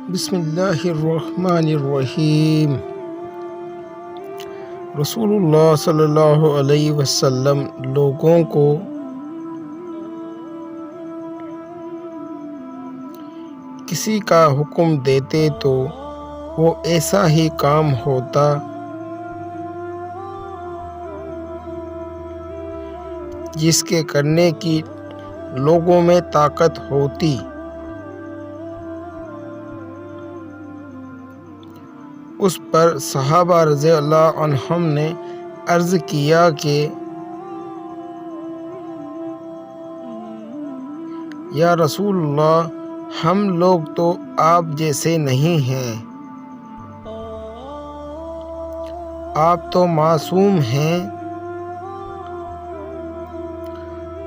بسم اللہ الرحمن الرحیم۔ رسول اللہ صلی اللہ علیہ وسلم لوگوں کو کسی کا حکم دیتے تو وہ ایسا ہی کام ہوتا جس کے کرنے کی لوگوں میں طاقت ہوتی۔ اس پر صحابہ رضی اللہ عنہم نے عرض کیا کہ یا رسول اللہ، ہم لوگ تو آپ جیسے نہیں ہیں، آپ تو معصوم ہیں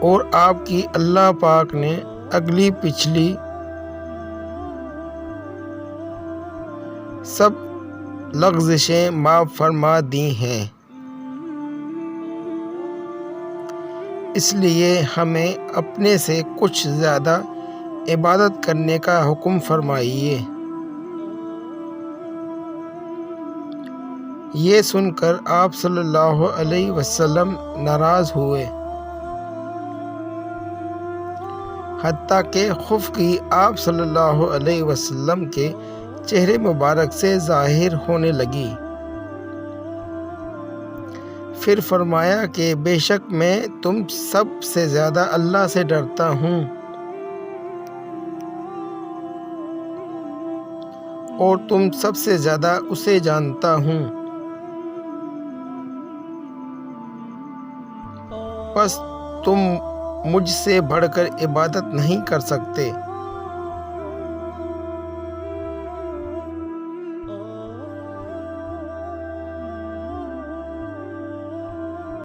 اور آپ کی اللہ پاک نے اگلی پچھلی سب لغزشیں معاف فرما دی ہیں، اس لیے ہمیں اپنے سے کچھ زیادہ عبادت کرنے کا حکم فرمائیے۔ یہ سن کر آپ صلی اللہ علیہ وسلم ناراض ہوئے، حتیٰ کہ خفگی آپ صلی اللہ علیہ وسلم کے چہرے مبارک سے ظاہر ہونے لگی۔ پھر فرمایا کہ بے شک میں تم سب سے زیادہ اللہ سے ڈرتا ہوں اور تم سب سے زیادہ اسے جانتا ہوں، بس تم مجھ سے بڑھ کر عبادت نہیں کر سکتے۔